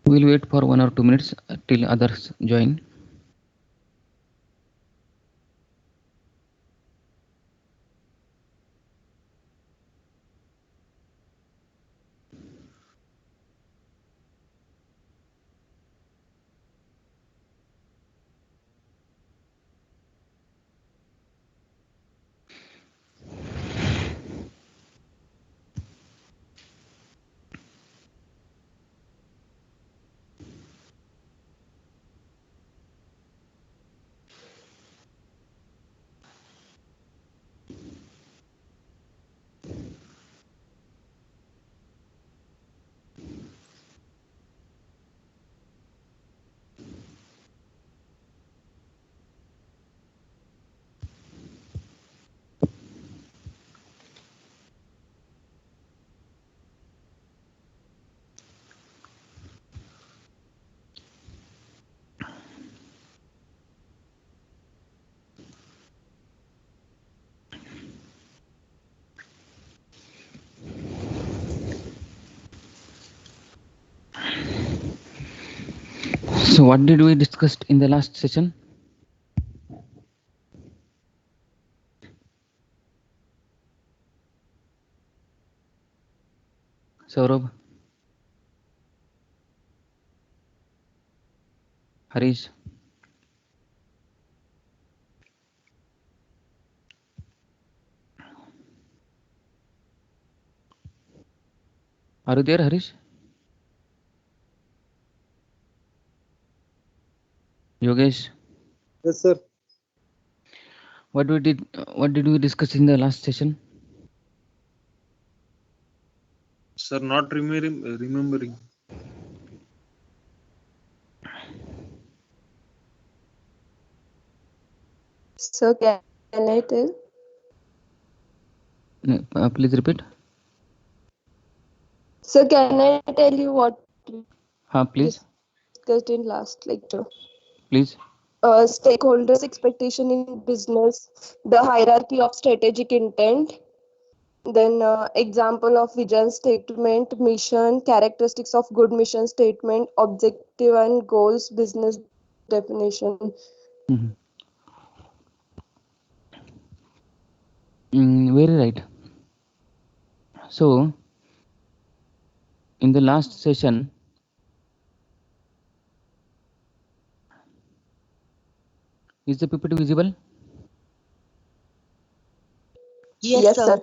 We'll wait for 1 or 2 minutes till others join. So what did we discuss in the last session? Saurabh, Harish, are you there, Harish? Yogesh, Yes, sir. what did we discuss in the last session? Sir, not remembering. So can I tell? Please repeat. So can I tell you what we Please, discussed in last lecture? please. Stakeholders' expectation in business, the hierarchy of strategic intent, then example of vision statement, mission, characteristics of good mission statement, objective and goals, business definition. Mhm. Very right. So, in the last session, is the PPT visible? Yes, sir.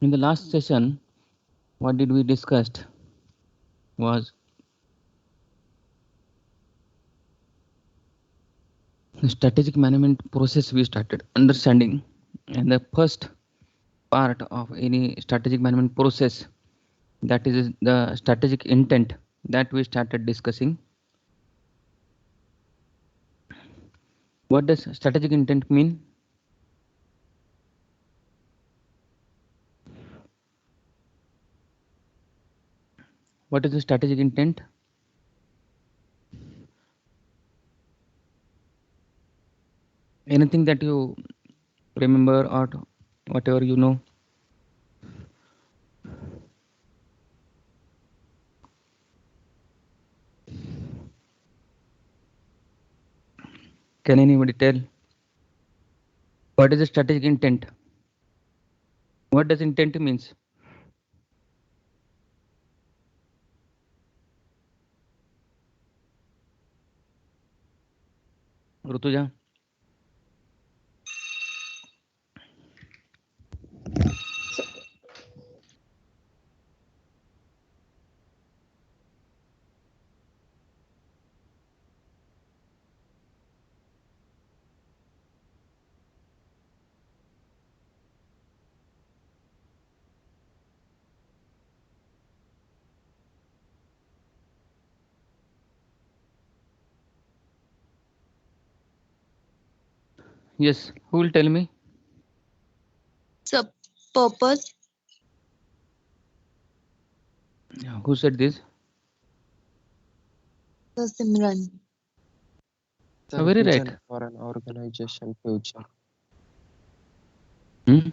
In the last session, what did we discussed was the strategic management process we started understanding, and the first part of any strategic management process, that is the strategic intent, that we started discussing. What does strategic intent mean? What is the strategic intent? Anything that you remember or whatever you know? Can anybody tell? What is the strategic intent? What does intent means? Rutuja? Yes, who will tell me? So purpose. Who said this? The Simran. Sir, Very vision right. for an organization future. Hmm?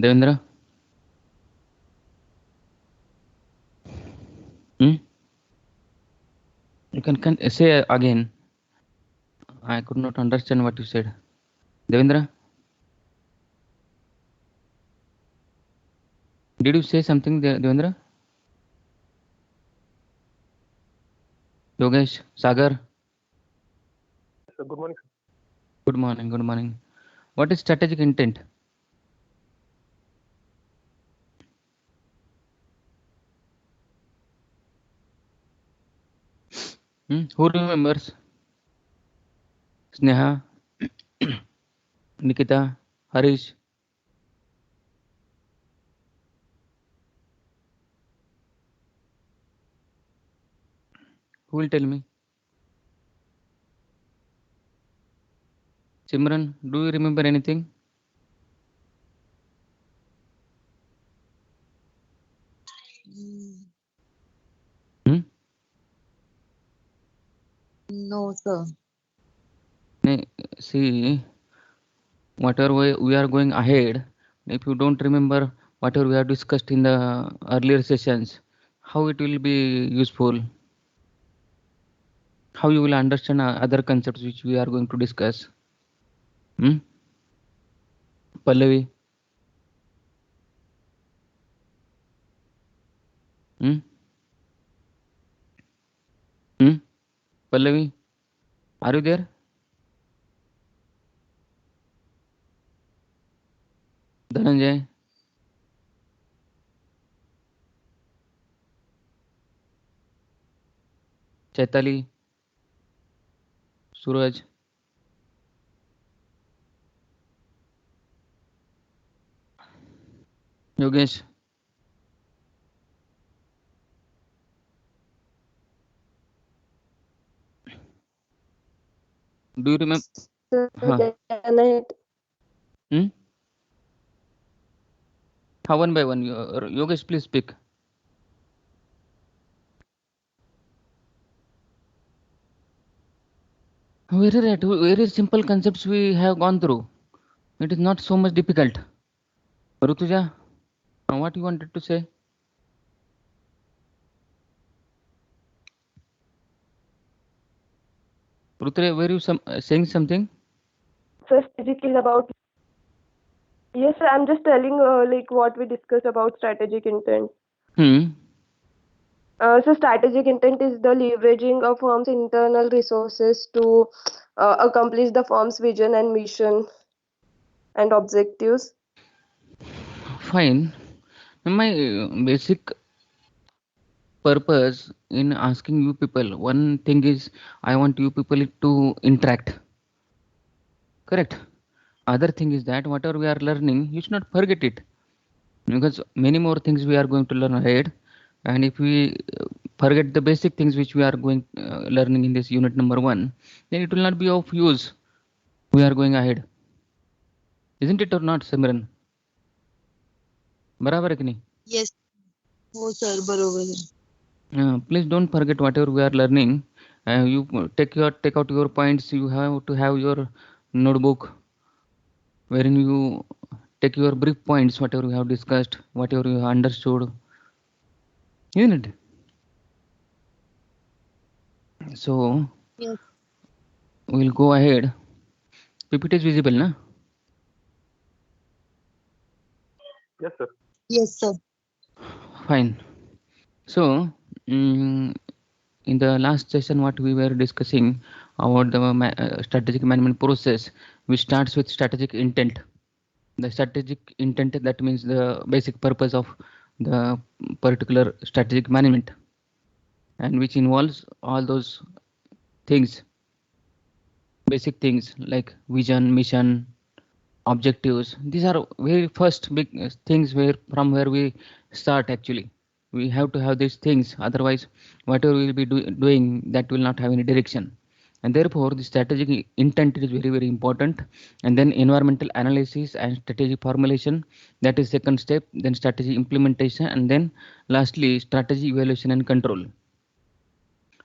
Devendra? Hmm? You can say again. I could not understand what you said. Devendra? Did you say something, Devendra? Yogesh? Sagar? Sir, good morning, sir. Good morning, good morning. What is strategic intent? Who remembers? Sneha? Nikita? Harish? Who will tell me? Simran, do you remember anything? Mm, Hmm? No, sir. See, whatever we are going ahead, if you don't remember whatever we have discussed in the earlier sessions, how it will be useful? How you will understand other concepts which we are going to discuss? Hmm? Pallavi? Hmm? Hmm? Pallavi? Are you there? Dhananjay? Chaitali? Suraj? Yogesh? Do you remember? Sir, Huh? can I? Hmm? How one by one? Yogesh, please speak. Very right. Very simple concepts we have gone through. It is not so much difficult. Rutuja, what you wanted to say? Rutuja, were you saying something? So strategic is about. Yes, sir. I'm just telling like what we discussed about strategic intent. Hmm. So strategic intent is the leveraging of firm's internal resources to accomplish the firm's vision and mission and objectives. Fine. My basic purpose in asking you people, one thing is I want you people to interact. Correct. Other thing is that whatever we are learning, you should not forget it, because many more things we are going to learn ahead. And if we forget the basic things which we are going learning in this unit number 1, then it will not be of use. We are going ahead, isn't it or not, Simran? बराबर है कि नहीं? Yes. हो sir, बरोबर है. Please don't forget whatever we are learning. You take out your points. You have to have your notebook wherein you take your brief points, whatever you have discussed, whatever you have understood. Isn't it? So Yes. we'll go ahead. PPT is visible, na? Yes, sir. Yes, sir. Fine. So in the last session, what we were discussing about the strategic management process, which starts with strategic intent. The strategic intent, that means the basic purpose of the particular strategic management, and which involves all those things, basic things like vision, mission, objectives. These are very first big things where from where we start. Actually, we have to have these things, otherwise whatever we will be doing, that will not have any direction. and therefore the strategic intent is very, very important. And then environmental analysis and strategy formulation, that is second step. Then strategy implementation, and then lastly strategy evaluation and control.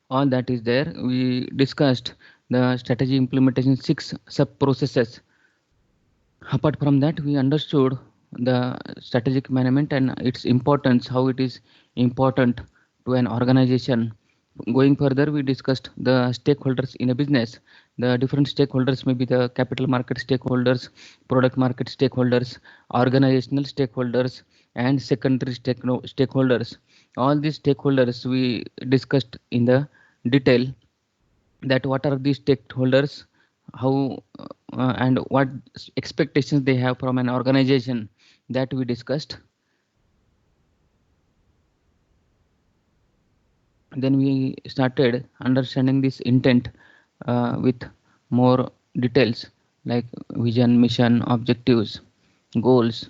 All that is there. We discussed the strategy implementation 6 sub processes. Apart from that, we understood the strategic management and its importance, how it is important to an organization. Going further, we discussed the stakeholders in a business. The different stakeholders may be the capital market stakeholders, product market stakeholders, organizational stakeholders, and secondary stakeholders. All these stakeholders we discussed in the detail, that what are these stakeholders, how and what expectations they have from an organization, that we discussed. Then we started understanding this intent with more details, like vision, mission, objectives, goals.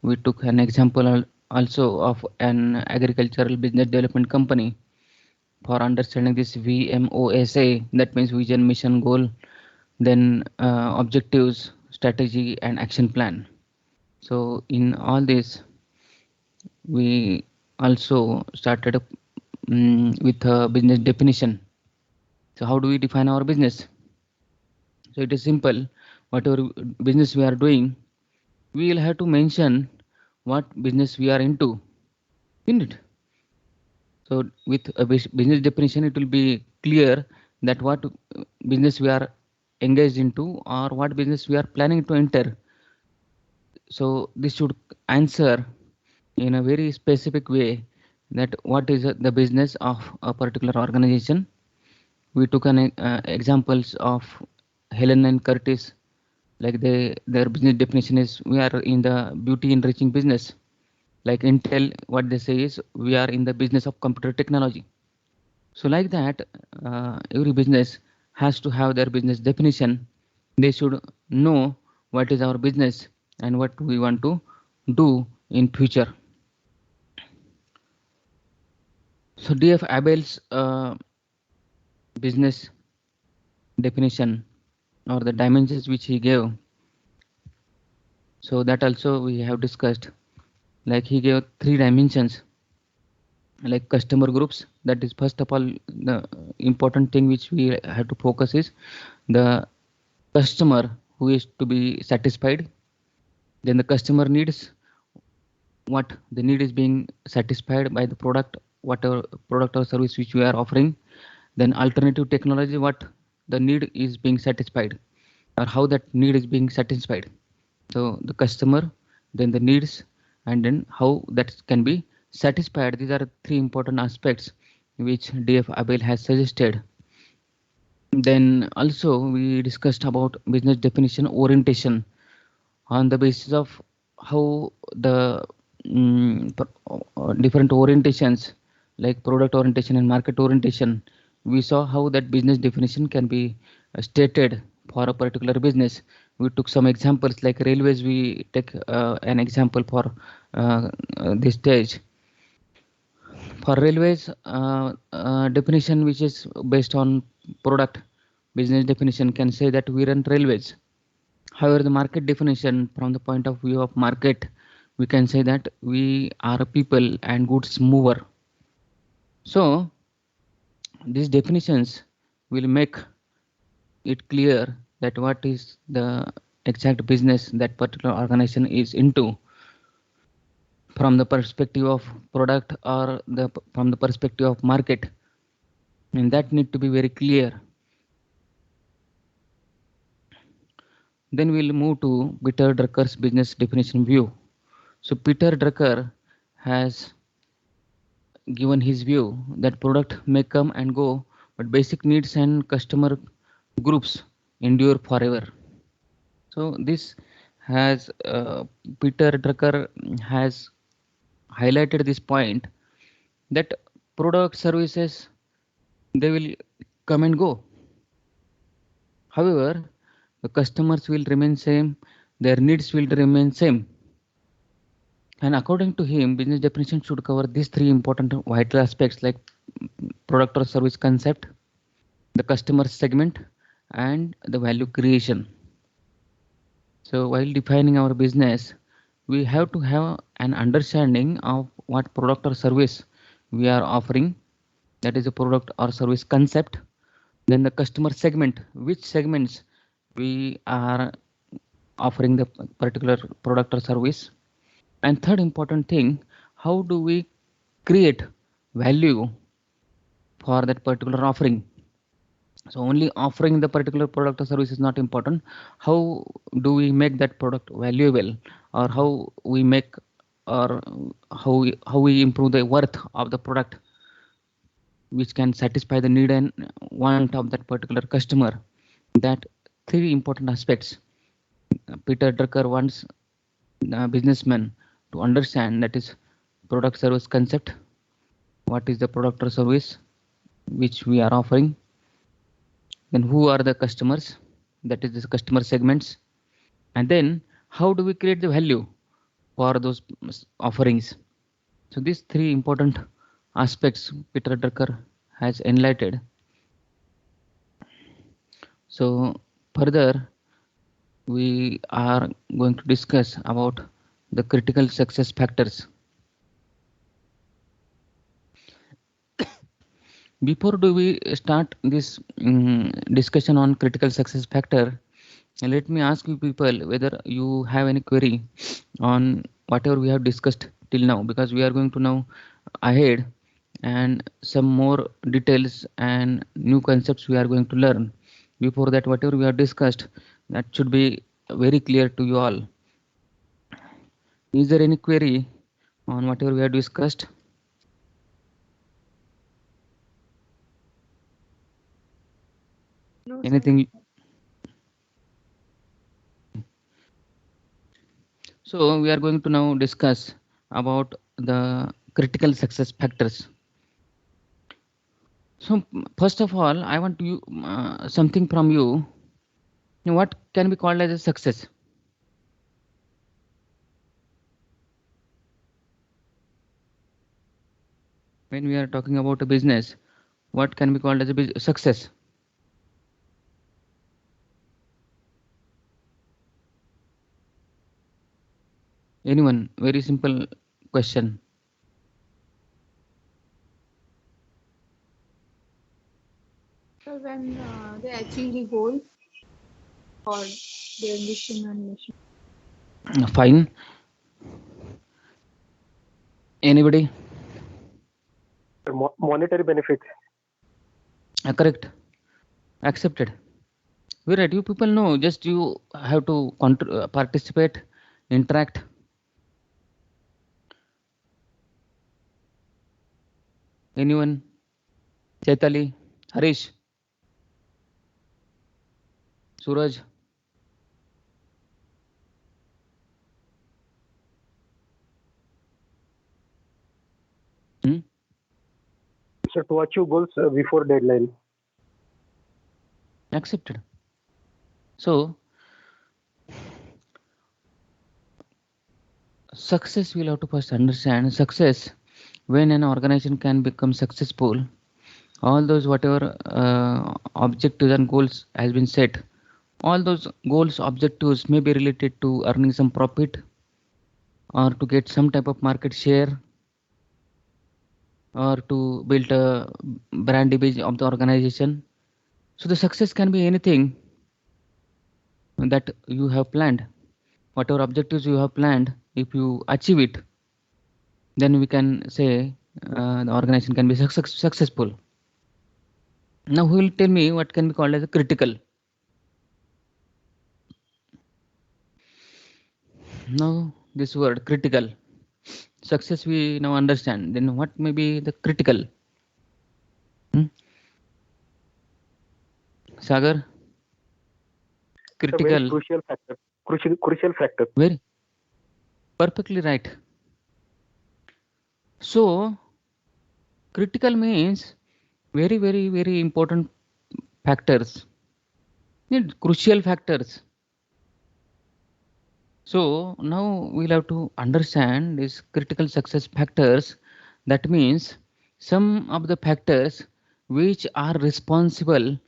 We took an example also of an agricultural business development company for understanding this VMOSA, that means vision, mission, goal, then objectives, strategy, and action plan. So in all this, we also started with a business definition. So how do we define our business? So it is simple. Whatever business we are doing, we will have to mention what business we are into in it. So with a business definition, it will be clear that what business we are engaged into or what business we are planning to enter. So this should answer in a very specific way that what is the business of a particular organization. We took an examples of Helen and Curtis, like their business definition is we are in the beauty enriching business. Like Intel, what they say is we are in the business of computer technology. So like that, every business has to have their business definition. They should know what is our business and what we want to do in future. So DF Abel's business definition or the dimensions which he gave, so that also we have discussed. Like he gave 3 dimensions, like customer groups. That is first of all the important thing which we have to focus is the customer who is to be satisfied. Then the customer needs, what the need is being satisfied by the product, whatever product or service which we are offering. Then alternative technology, what the need is being satisfied or how that need is being satisfied. So the customer, then the needs, and then how that can be satisfied. These are 3 important aspects which DF Abel has suggested. Then also we discussed about business definition orientation on the basis of how the different orientations like product orientation and market orientation. We saw how that business definition can be stated for a particular business. We took some examples like railways. We take an example for this stage. For railways, definition which is based on product, business definition can say that we run railways. However, the market definition from the point of view of market, we can say that we are a people and goods mover. So these definitions will make it clear that what is the exact business that particular organization is into from the perspective of product or from the perspective of market, and that need to be very clear. Then we'll move to Peter Drucker's business definition view. So Peter Drucker has given his view that product may come and go, but basic needs and customer groups endure forever. So this has Peter Drucker has highlighted this point that product services, they will come and go. However, the customers will remain same, their needs will remain same. And according to him, business definition should cover these 3 important vital aspects like product or service concept, the customer segment, and the value creation. So while defining our business, we have to have an understanding of what product or service we are offering, that is a product or service concept. Then the customer segment, which segments we are offering the particular product or service. And third important thing, how do we create value for that particular offering. So only offering the particular product or service is not important. How do we make that product valuable, or how we make, or how we improve the worth of the product, which can satisfy the need and want of that particular customer. That three important aspects Peter Drucker wants businessmen to understand, that is product service concept, what is the product or service which we are offering, then who are the customers, that is the customer segments, and then how do we create the value for those offerings. So these three important aspects Peter Drucker has enlightened. So further we are going to discuss about the critical success factors. Before do we start this discussion on critical success factor, let me ask you people whether you have any query on whatever we have discussed till now, because we are going to now ahead and some more details and new concepts we are going to learn. Before that, whatever we have discussed, that should be very clear to you all. Is there any query on whatever we have discussed? No, Anything? So we are going to now discuss about the critical success factors. So first of all, I want you something from you. What can be called as a success? When we are talking about a business, what can be called as a success? Anyone? Very simple question. So when they achieve the goal or their ambition and mission. Fine. Anybody? Monetary benefits. Correct. Accepted. Virat, you people know, just you have to participate, interact. Anyone? Chaitali? Harish? Suraj? So to achieve goals before deadline. Accepted. So success, we'll have to first understand success. When an organization can become successful, all those whatever objectives and goals has been set, all those goals, objectives may be related to earning some profit or to get some type of market share or to build a brand image of the organization. So the success can be anything that you have planned. Whatever objectives you have planned, if you achieve it, then we can say the organization can be successful. Now who will tell me what can be called as a critical? Now this word critical, success we now understand, then what may be the critical? Sagar? Critical. Very crucial factor. Crucial factor. Very perfectly right. So critical means very, very, very important factors, crucial factors. So now we'll have to understand these critical success factors. That means some of the factors which are responsible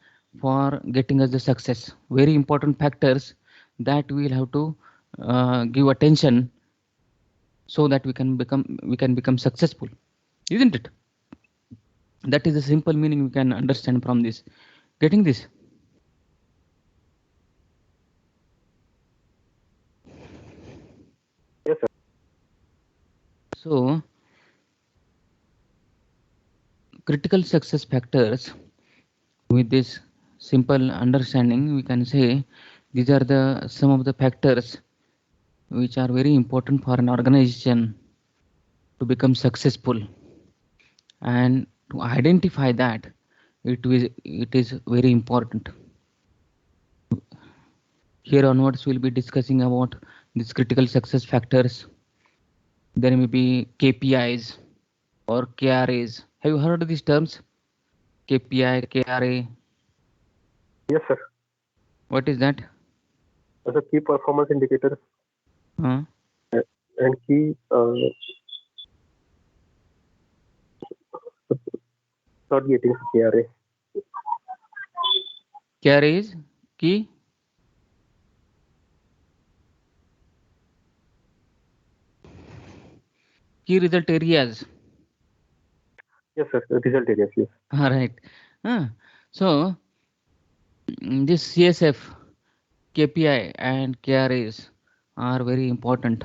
for getting us the success. Very important factors that we will have to give attention so that we can become successful, isn't it? That is the simple meaning we can understand from this. Getting this? Yes, sir. So critical success factors, with this simple understanding, we can say these are the some of the factors which are very important for an organization to become successful. And to identify that, it is very important. Here onwards we'll be discussing about these critical success factors. There may be KPIs or KRAs. Have you heard of these terms? KPI, KRA. Yes, sir. What is that? As a key performance indicator Huh? and key not getting KRA. KRA is key result areas. Yes, sir. Result areas. Yes. All right. So this CSF, KPI and KRAs are very important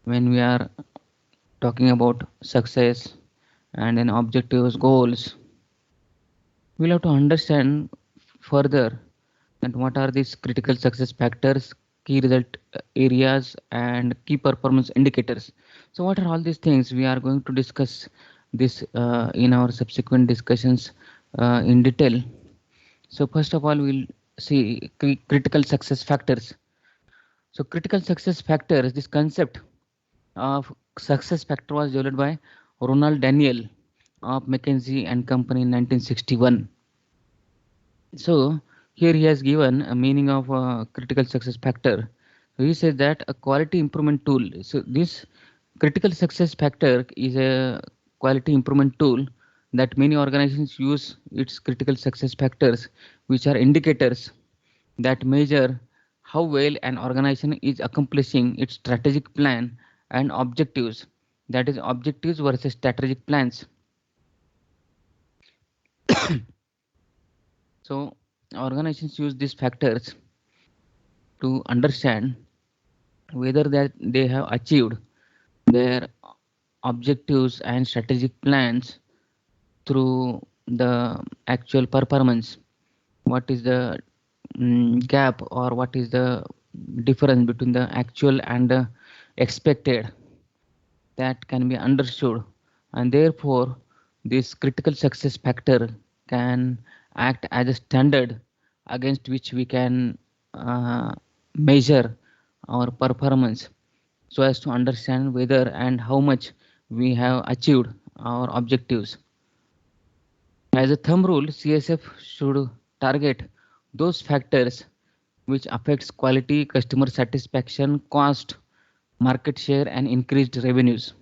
when we are talking about success and then objectives, goals. We'll have to understand further that what are these critical success factors, key result areas, and key performance indicators. So what are all these things? We are going to discuss this in our subsequent discussions in detail. So first of all, we'll see critical success factors. So critical success factors, this concept of success factor was developed by Ronald Daniel of McKinsey and Company in 1961. So here he has given a meaning of a critical success factor. So he says that a quality improvement tool. So this critical success factor is a quality improvement tool that many organizations use. Its critical success factors, which are indicators that measure how well an organization is accomplishing its strategic plan and objectives. That is objectives versus strategic plans. So organizations use these factors to understand whether that they have achieved their objectives and strategic plans through the actual performance. What is the gap, or what is the difference between the actual and the expected, that can be understood, and therefore this critical success factor can act as a standard against which we can uh, measure our performance, so as to understand whether and how much we have achieved our objectives. As a thumb rule, CSF should target those factors which affects quality, customer satisfaction, cost, market share, and increased revenues.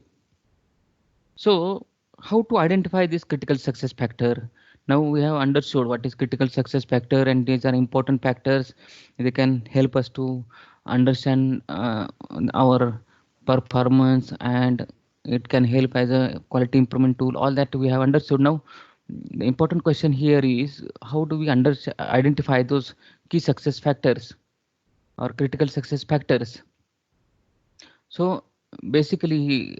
So how to identify this critical success factor? Now we have understood what is critical success factor, and these are important factors. They can help us to understand our performance, and it can help as a quality improvement tool. All that we have understood. Now the important question here is, how do we identify those key success factors or critical success factors? So basically,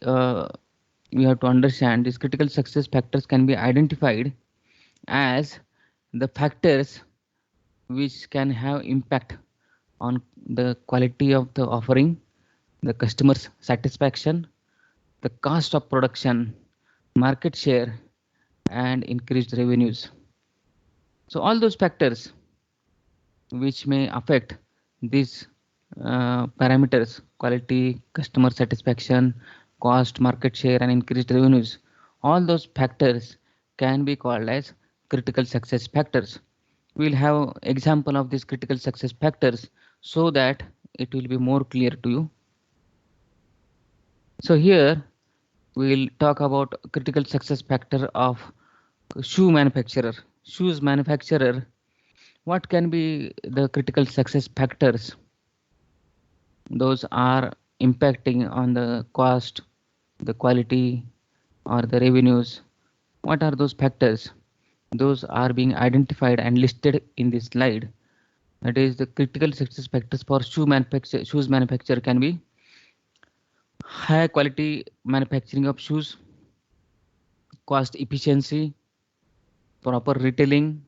we have to understand these critical success factors can be identified as the factors which can have impact on the quality of the offering, the customer's satisfaction, the cost of production, market share, and increased revenues. So all those factors which may affect these parameters: quality, customer satisfaction, cost, market share, and increased revenues, all those factors can be called as critical success factors. We'll have example of these critical success factors so that it will be more clear to you. So here we'll talk about critical success factor of shoe manufacturer. Shoes manufacturer. What can be the critical success factors? Those are impacting on the cost, the quality, or the revenues. What are those factors? Those are being identified and listed in this slide. That is, the critical success factors for shoes manufacturer can be high quality manufacturing of shoes, cost efficiency, proper retailing,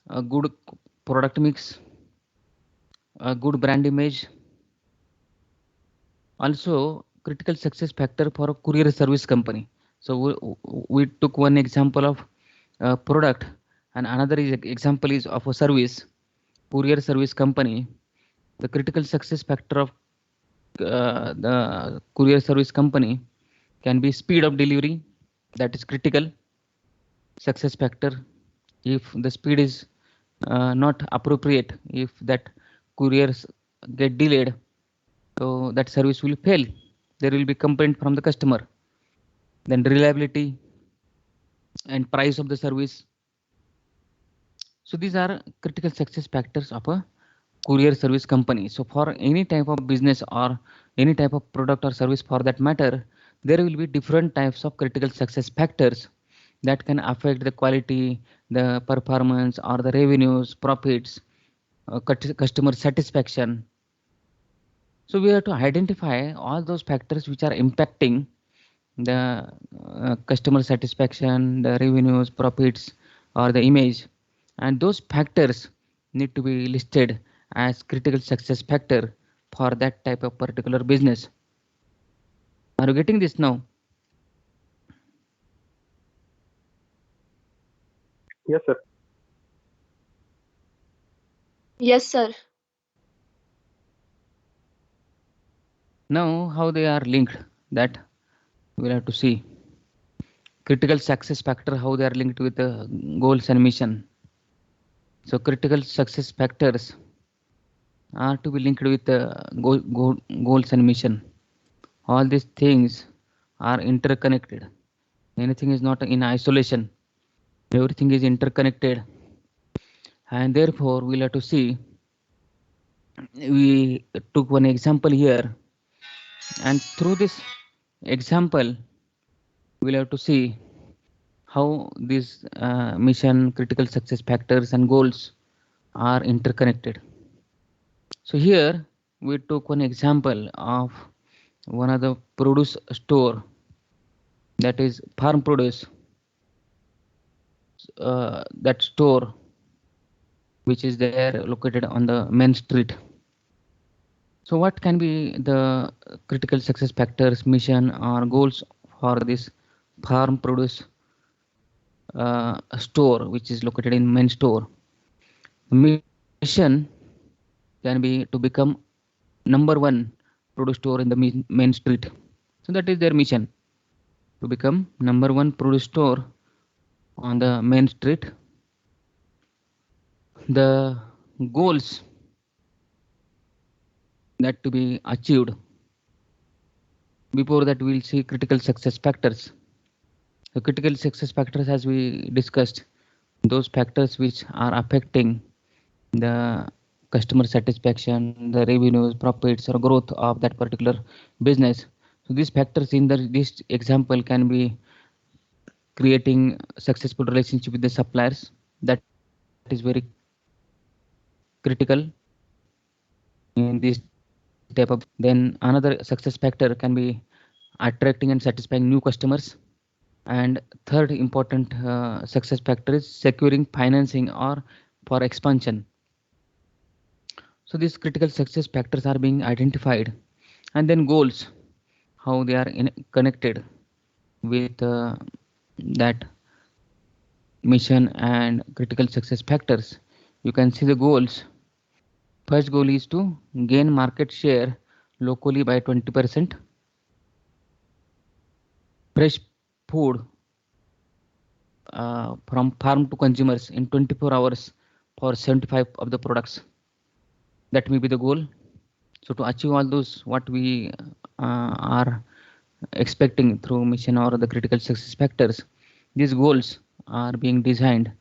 a good product mix, a good brand image. Also, critical success factor for a courier service company. So we took one example of a product, and another example is of a service, courier service company. The critical success factor of the courier service company can be speed of delivery, that is critical success factor. If the speed is not appropriate, if that couriers get delayed, so that service will fail. There will be complaint from the customer. Then reliability and price of the service. So these are critical success factors of a courier service company. So for any type of business or any type of product or service for that matter, there will be different types of critical success factors that can affect the quality, the performance, or the revenues, profits, customer satisfaction. So we have to identify all those factors which are impacting the customer satisfaction, the revenues, profits, or the image, and those factors need to be listed as critical success factor for that type of particular business. Are you getting this now? Yes, sir. Yes, sir. Now, how they are linked, that we'll have to see. Critical success factor, how they are linked with the goals and mission. So critical success factors are to be linked with the goals and mission. All these things are interconnected. Anything is not in isolation. Everything is interconnected. And therefore, we'll have to see. We took one example here. And through this example, we'll have to see how these mission, critical success factors, and goals are interconnected. So here we took one example of one of the produce store, that is farm produce, that store which is there located on the main street. So what can be the critical success factors, mission, or goals for this farm produce store which is located in main store? Mission can be to become number one produce store in the main street. So that is their mission, to become number one produce store on the main street. The goals that to be achieved. Before that, we'll see critical success factors. The critical success factors, as we discussed, those factors which are affecting the customer satisfaction, the revenues, profits, or growth of that particular business. So these factors in this example can be creating successful relationship with the suppliers. That is very critical in this type of. Then another success factor can be attracting and satisfying new customers. And third important success factor is securing financing or for expansion. So these critical success factors are being identified. And then goals, how they are connected with that mission and critical success factors. You can see the goals. First goal is to gain market share locally by 20%. Fresh food from farm to consumers in 24 hours for 75 of the products. That may be the goal. So to achieve all those, what we are expecting through mission or the critical success factors, These goals are being designed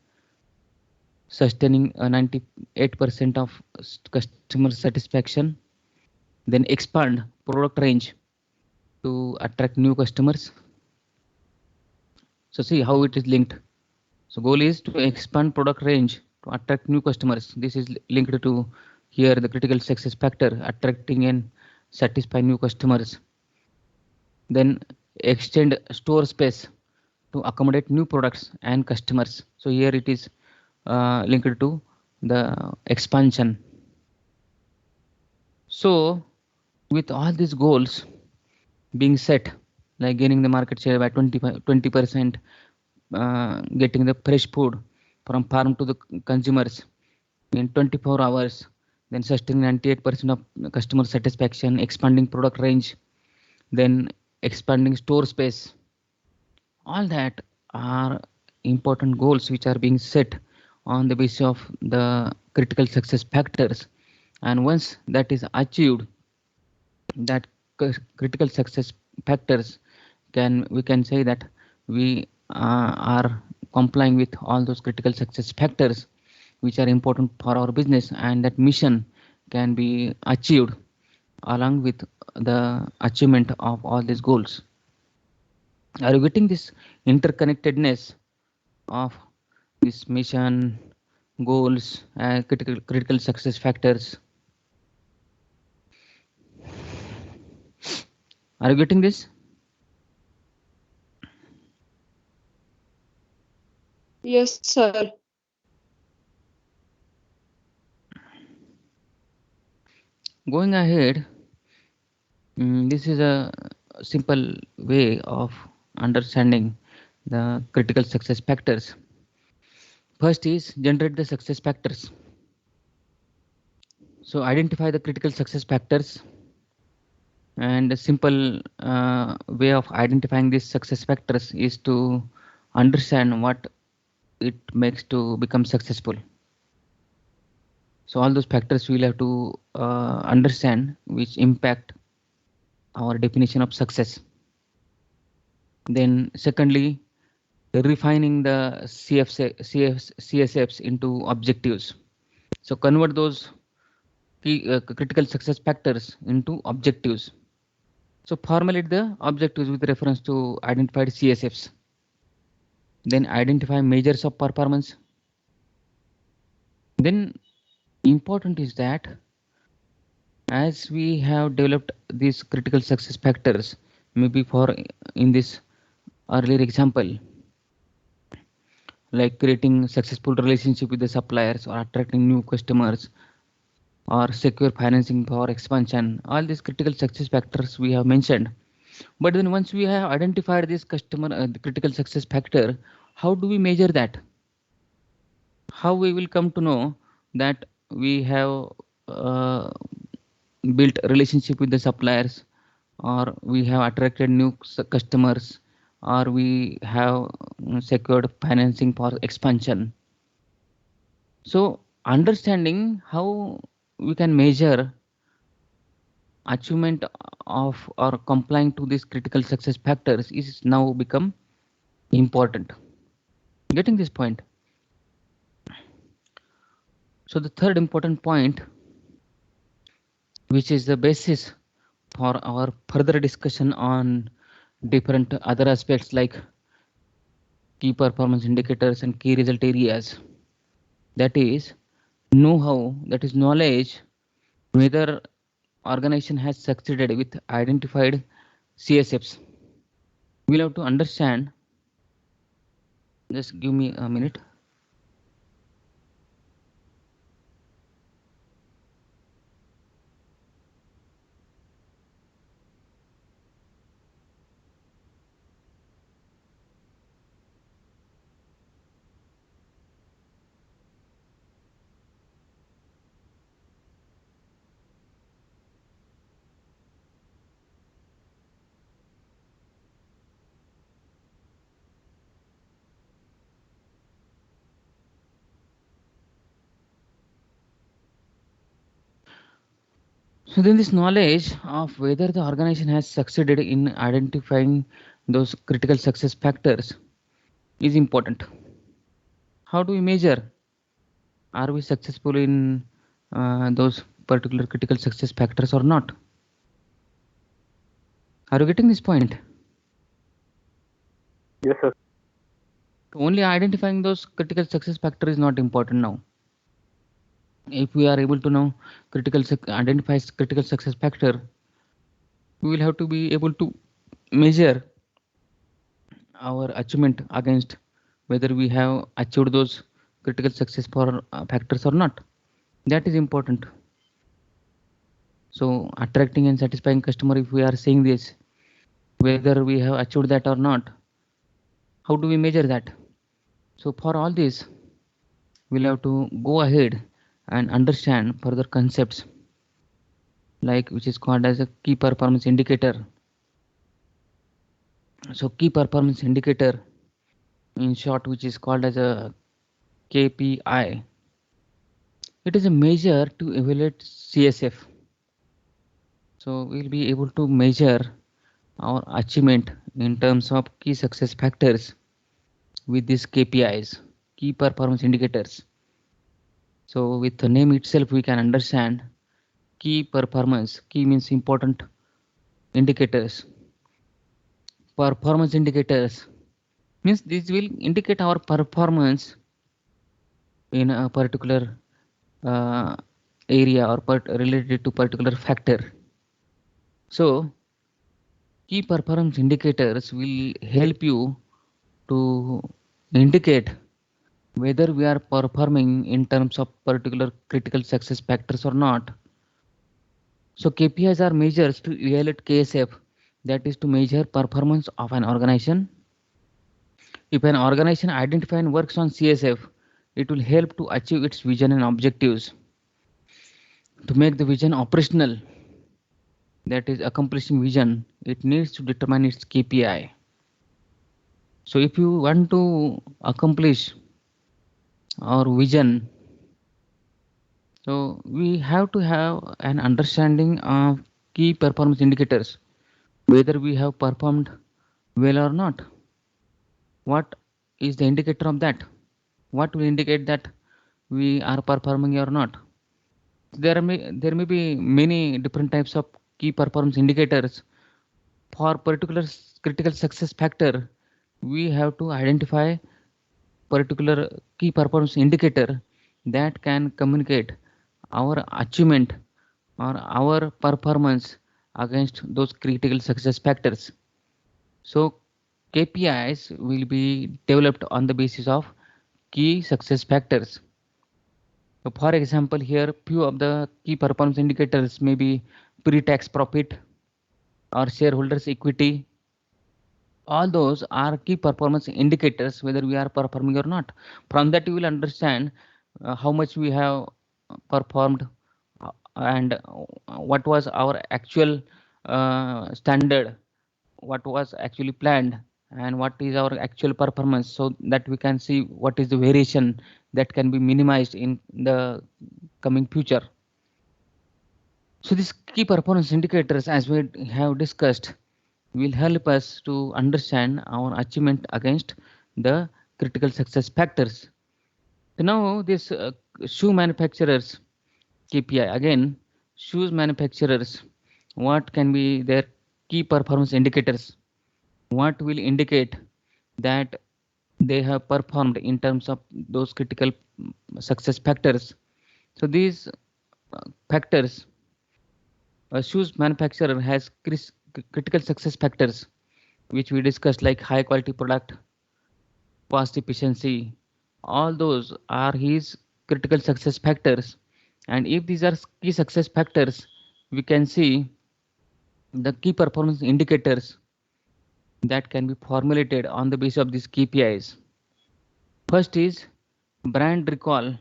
sustaining a 98% of customer satisfaction, then expand product range to attract new customers. So see how it is linked. So goal is to expand product range to attract new customers. This is linked to here the critical success factor, attracting and satisfy new customers. Then extend store space to accommodate new products and customers. So here it is linked to the expansion. So with all these goals being set, like gaining the market share by 20%, getting the fresh food from farm to the consumers in 24 hours, then sustaining 98% of customer satisfaction, expanding product range, then expanding store space. All that are important goals which are being set on the basis of the critical success factors. And once that is achieved, that critical success factors we can say that we are complying with all those critical success factors which are important for our business, and that mission can be achieved along with the achievement of all these goals. Are you getting this interconnectedness of this mission, goals, and critical success factors? Are you getting this? Yes, sir. Going ahead, this is a simple way of understanding the critical success factors. First is generate the success factors. So identify the critical success factors, and a simple way of identifying these success factors is to understand what it makes to become successful. So all those factors we'll have to understand which impact our definition of success. Then secondly, refining the CSFs into objectives. So convert those key critical success factors into objectives. So formulate the objectives with reference to identified CSFs. Then identify measures of performance. Then important is that as we have developed these critical success factors, maybe for in this earlier example, like creating successful relationship with the suppliers or attracting new customers or secure financing for expansion, all these critical success factors we have mentioned. But then once we have identified this the critical success factor, how do we measure that? How we will come to know that we have uh, built a relationship with the suppliers, or we have attracted new customers, or we have secured financing for expansion? So understanding how we can measure achievement of or complying to these critical success factors is now become important. Getting this point? So the third important point, which is the basis for our further discussion on different other aspects like key performance indicators and key result areas, that is know-how, that is knowledge whether organization has succeeded with identified CSFs. We'll have to understand. Just give me a minute. So then this knowledge of whether the organization has succeeded in identifying those critical success factors, is important. How do we measure? Are we successful in those particular critical success factors or not? Are you getting this point? Yes, sir. Only identifying those critical success factor is not important now. If we are able to now identify critical success factor, we will have to be able to measure our achievement against whether we have achieved those critical success for factors or not. That is important. So attracting and satisfying customer, if we are saying this, whether we have achieved that or not, how do we measure that? So for all this, we'll have to go ahead and understand further concepts like which is called as a key performance indicator. So key performance indicator in short, which is called as a KPI. It is a measure to evaluate CSF. So we'll be able to measure our achievement in terms of key success factors with these KPIs, key performance indicators. So with the name itself, we can understand key performance. Key means important indicators. Performance indicators means this will indicate our performance in a particular area or related to particular factor. So key performance indicators will help you to indicate whether we are performing in terms of particular critical success factors or not. So KPIs are measures to evaluate KSF, that is to measure performance of an organization. If an organization identifies and works on CSF, it will help to achieve its vision and objectives. To make the vision operational, that is accomplishing vision, it needs to determine its KPI. So if you want to accomplish our vision, so we have to have an understanding of key performance indicators, whether we have performed well or not. What is the indicator of that? What will indicate that we are performing or not? There may be many different types of key performance indicators. For particular critical success factor, we have to identify particular key performance indicator that can communicate our achievement or our performance against those critical success factors. So KPIs will be developed on the basis of key success factors. So for example, here few of the key performance indicators may be pre-tax profit or shareholders equity. All those are key performance indicators whether we are performing or not. From that you will understand how much we have performed and what was our actual standard, what was actually planned, and what is our actual performance, so that we can see what is the variation that can be minimized in the coming future. So these key performance indicators, as we have discussed, will help us to understand our achievement against the critical success factors. So now this shoe manufacturers KPI, again shoes manufacturers, what can be their key performance indicators? What will indicate that they have performed in terms of those critical success factors? So these factors, a shoes manufacturer has critical success factors which we discussed, like high quality product, cost efficiency. All those are his critical success factors. And if these are key success factors, we can see the key performance indicators that can be formulated on the basis of these KPIs. First is brand recall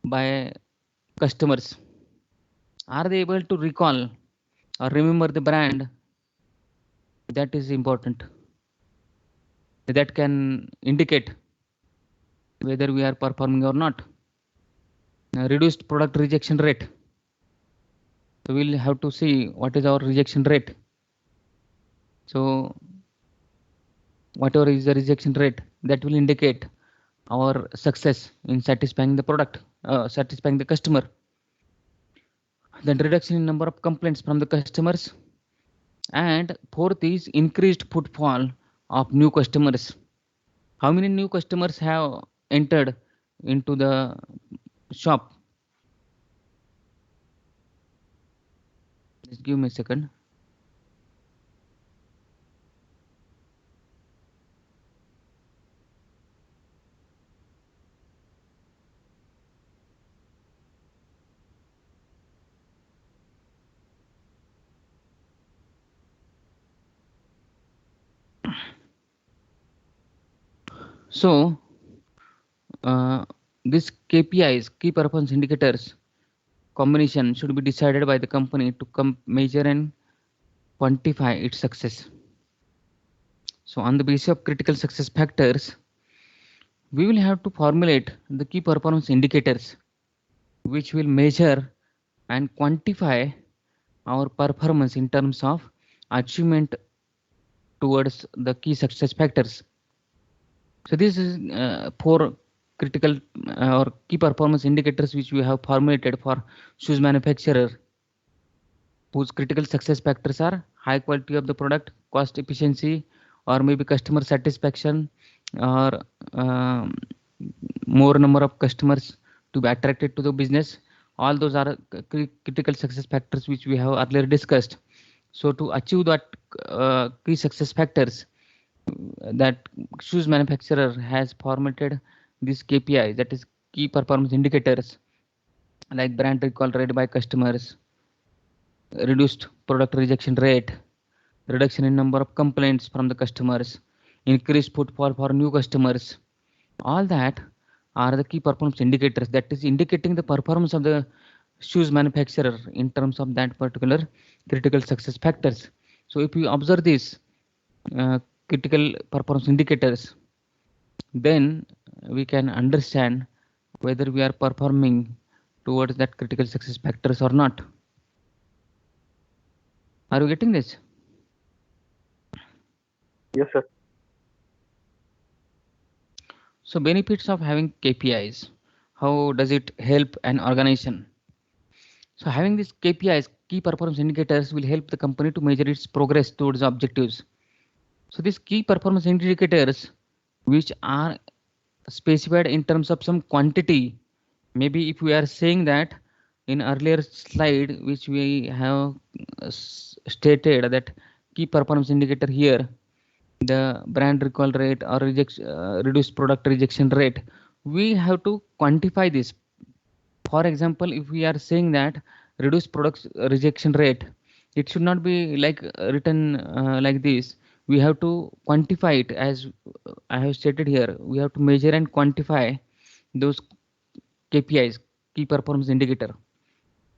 by customers. Are they able to recall or remember the brand? That is important. That can indicate whether we are performing or not. Reduced product rejection rate. So we'll have to see what is our rejection rate. So whatever is the rejection rate, that will indicate our success in satisfying the product, satisfying the customer. Then reduction in number of complaints from the customers, and fourth is increased footfall of new customers. How many new customers have entered into the shop? Just give me a second. So this KPIs, key performance indicators combination, should be decided by the company to measure and quantify its success. So on the basis of critical success factors, we will have to formulate the key performance indicators which will measure and quantify our performance in terms of achievement towards the key success factors. So this is four critical or key performance indicators which we have formulated for shoes manufacturer, whose critical success factors are high quality of the product, cost efficiency, or maybe customer satisfaction, or more number of customers to be attracted to the business. All those are critical success factors which we have earlier discussed. So to achieve that key success factors, that shoes manufacturer has formulated these KPIs, that is key performance indicators, like brand recall rate by customers, reduced product rejection rate, reduction in number of complaints from the customers, increased footfall for new customers. All that are the key performance indicators, that is indicating the performance of the shoes manufacturer in terms of that particular critical success factors. So if you observe these critical performance indicators, then we can understand whether we are performing towards that critical success factors or not. Are you getting this? Yes, sir. So benefits of having KPIs. How does it help an organization? So having these KPIs, key performance indicators, will help the company to measure its progress towards objectives. So these key performance indicators, which are specified in terms of some quantity, maybe if we are saying that in earlier slide which we have stated that key performance indicator here, the brand recall rate or reduced product rejection rate, we have to quantify this. For example, if we are saying that reduced product rejection rate, it should not be like written like this. We have to quantify it, as I have stated here. We have to measure and quantify those KPIs, key performance indicator.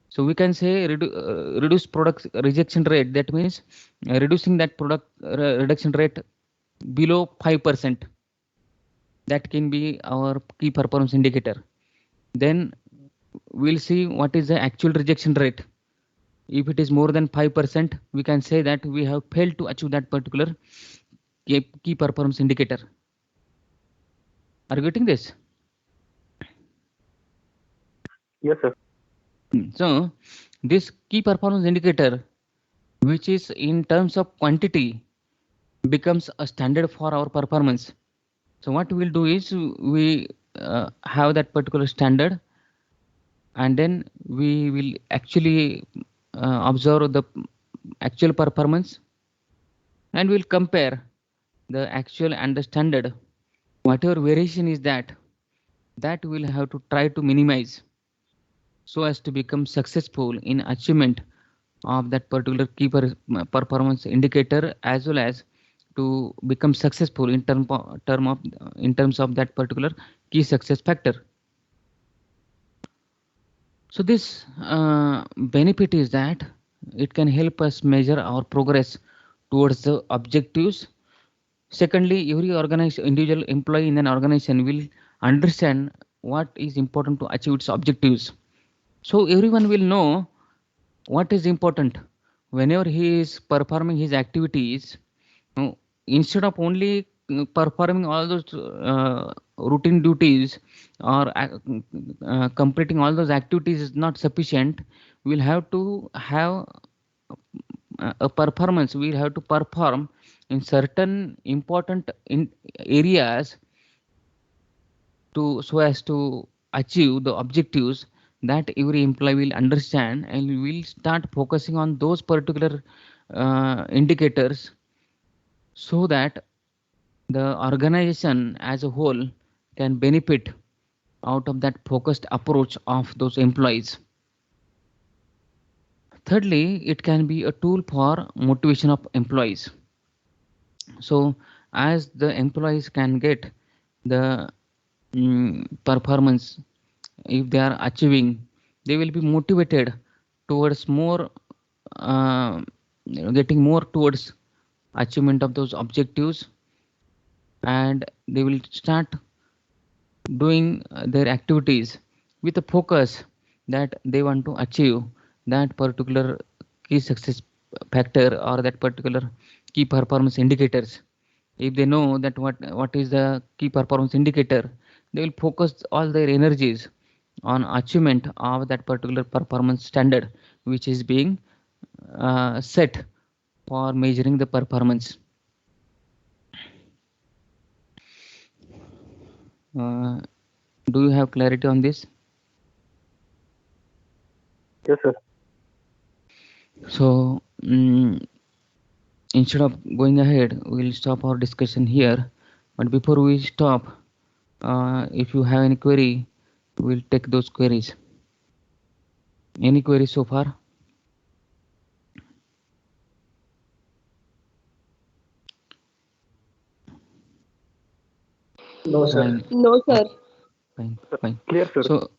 So we can say reduce product rejection rate. That means reducing that product reduction rate below 5%. That can be our key performance indicator. Then we'll see what is the actual rejection rate. If it is more than 5%, we can say that we have failed to achieve that particular key performance indicator. Are you getting this? Yes, sir. So this key performance indicator, which is in terms of quantity, becomes a standard for our performance. So what we'll do is we have that particular standard, and then we will actually observe the actual performance, and we'll compare the actual and the standard. Whatever variation is that we'll have to try to minimize, so as to become successful in achievement of that particular key performance indicator, as well as to become successful in terms of that particular key success factor. So this benefit is that it can help us measure our progress towards the objectives. Secondly, every individual employee in an organization will understand what is important to achieve its objectives. So everyone will know what is important whenever he is performing his activities. Instead of only performing all those routine duties or completing all those activities is not sufficient, we'll have to have a performance. We'll have to perform in certain important areas to so as to achieve the objectives that every employee will understand, and we will start focusing on those particular indicators so that the organization as a whole can benefit out of that focused approach of those employees. Thirdly, it can be a tool for motivation of employees. So as the employees can get the performance, if they are achieving, they will be motivated towards more getting more towards achievement of those objectives, and they will start doing their activities with a focus that they want to achieve that particular key success factor or that particular key performance indicators. If they know that what is the key performance indicator, they will focus all their energies on achievement of that particular performance standard which is being set for measuring the performance. Do you have clarity on this? Yes, sir. So instead of going ahead, we'll stop our discussion here. But before we stop, if you have any query, we'll take those queries. Any queries so far? No, sir. Fine, No, sir. fine. Clear, sir. So,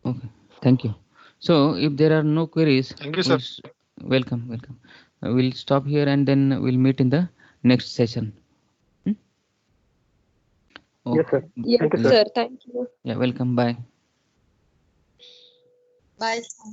okay, thank you. So, if there are no queries, Thank you, sir. welcome. We'll stop here and then we'll meet in the next session. Yes, sir. Yes, Thank you, sir. sir. Thank you. Yeah, welcome. Bye. Bye, sir.